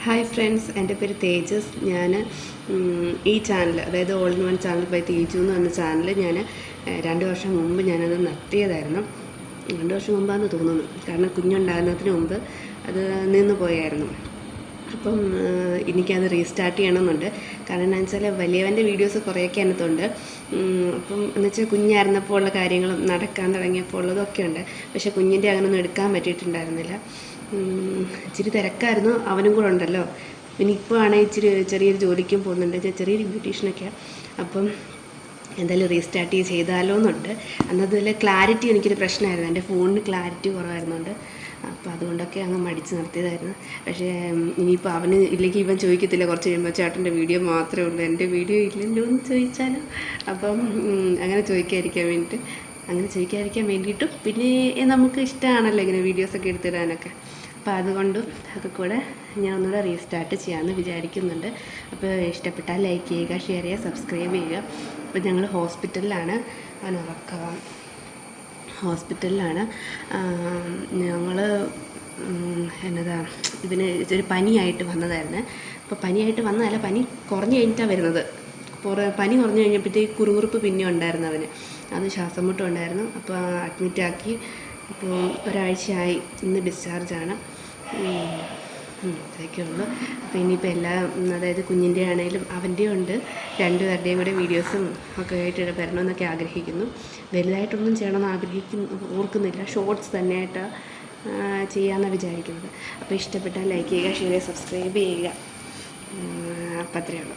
Hi friends, എൻ്റെ പേര് തേജസ്. ഞാൻ ഈ ചാനൽ, അതായത് all in one channel by Teju എന്ന് പറഞ്ഞ ചാനൽ ഞാൻ 2 വർഷം മുമ്പ് ഞാനത് നിർത്തിയതായിരുന്നു. 2 വർഷം മുമ്പാണെന്ന് തോന്നുന്നു, കാരണം കുഞ്ഞുണ്ടാകുന്നതിന് മുമ്പ് അത് നിന്ന് പോയായിരുന്നു. അപ്പം എനിക്കത് റീസ്റ്റാർട്ട് ചെയ്യണമെന്നുണ്ട്. കാരണം എന്താണെന്ന് വെച്ചാൽ വലിയവൻ്റെ വീഡിയോസ് കുറേയൊക്കെ അതിനകത്തുണ്ട്. അപ്പം എന്ന് വെച്ചാൽ കുഞ്ഞായിരുന്നപ്പോൾ ഉള്ള കാര്യങ്ങളും നടക്കാൻ തുടങ്ങിയപ്പോൾ ഉള്ളതൊക്കെ ഉണ്ട്. പക്ഷേ കുഞ്ഞിൻ്റെ അങ്ങനെയൊന്നും എടുക്കാൻ പറ്റിയിട്ടുണ്ടായിരുന്നില്ല. ഇച്ചിരി തിരക്കായിരുന്നു, അവനും കൂടെ ഉണ്ടല്ലോ. പിന്നെ ഇപ്പോൾ ആണെങ്കിൽ ചെറിയൊരു ജോലിക്കും പോകുന്നുണ്ട്, ചെറിയൊരു ബ്യൂട്ടീഷ്യനൊക്കെയാണ്. അപ്പം എന്തായാലും റീസ്റ്റാർട്ട് ചെയ്താലോ എന്നുണ്ട്. അന്നതുപോലെ ക്ലാരിറ്റി എനിക്കൊരു പ്രശ്നമായിരുന്നു, എൻ്റെ ഫോണിന് ക്ലാരിറ്റി കുറവായിരുന്നുണ്ട്. അപ്പോൾ അതുകൊണ്ടൊക്കെ അങ്ങ് മടിച്ച് നിർത്തിയതായിരുന്നു. പക്ഷേ ഇനിയിപ്പോൾ അവന് ഇല്ലെങ്കിൽ ഇവൻ ചോദിക്കത്തില്ല കുറച്ച് കഴിയുമ്പോൾ, ചേട്ടൻ്റെ വീഡിയോ മാത്രമേ ഉള്ളൂ, എൻ്റെ വീഡിയോ ഇല്ലല്ലോ എന്ന് ചോദിച്ചാലോ. അപ്പം അങ്ങനെ ചോദിക്കാതിരിക്കാൻ വേണ്ടിയിട്ടും പിന്നെ നമുക്ക് ഇഷ്ടമാണല്ലോ ഇങ്ങനെ വീഡിയോസൊക്കെ എടുത്തിടാനൊക്കെ. അപ്പോൾ അതുകൊണ്ടും ഒക്കെ കൂടെ ഞാൻ ഒന്നുകൂടെ റീസ്റ്റാർട്ട് ചെയ്യാമെന്ന് വിചാരിക്കുന്നുണ്ട്. അപ്പോൾ ഇഷ്ടപ്പെട്ടാൽ ലൈക്ക് ചെയ്യുക, ഷെയർ ചെയ്യുക, സബ്സ്ക്രൈബ് ചെയ്യുക. ഇപ്പോൾ ഞങ്ങൾ ഹോസ്പിറ്റലിലാണ്, ഹോസ്പിറ്റലിലാണ് ഞങ്ങൾ. ഇതിന് ഒരു പനിയായിട്ട് വന്നതായിരുന്നു. അപ്പോൾ പനിയായിട്ട് വന്നതല്ല, പനി കുറഞ്ഞ് കഴിഞ്ഞിട്ടാണ് വരുന്നത്. പനി കുറഞ്ഞ് കഴിഞ്ഞപ്പോഴത്തേക്ക് കുറുകുറുപ്പ് പിന്നെ ഉണ്ടായിരുന്നു അവന്, അത് ശ്വാസം മുട്ടും ഉണ്ടായിരുന്നു. അപ്പോൾ അഡ്മിറ്റാക്കി. ഇപ്പോൾ ഒരാഴ്ചയായി, ഇന്ന് ഡിസ്ചാർജാണ്. ഇതൊക്കെ ഉള്ളൂ. അപ്പോൾ ഇനിയിപ്പോൾ അതായത് കുഞ്ഞിൻ്റെ ആണെങ്കിലും അവൻ്റെയും ഉണ്ട്, രണ്ടുപേരുടെയും കൂടെ വീഡിയോസും ഒക്കെ ആയിട്ട് വരണമെന്നൊക്കെ ആഗ്രഹിക്കുന്നു. വലുതായിട്ടൊന്നും ചെയ്യണമെന്ന് ഓർക്കുന്നില്ല, ഷോർട്സ് തന്നെയായിട്ട് ചെയ്യാമെന്നാണ് വിചാരിക്കുന്നത്. അപ്പോൾ ഇഷ്ടപ്പെട്ടാൽ ലൈക്ക് ചെയ്യുക, ഷെയർ ചെയ്യുക, സബ്സ്ക്രൈബ് ചെയ്യുക. അപ്പം അത്രയേ ഉള്ളൂ.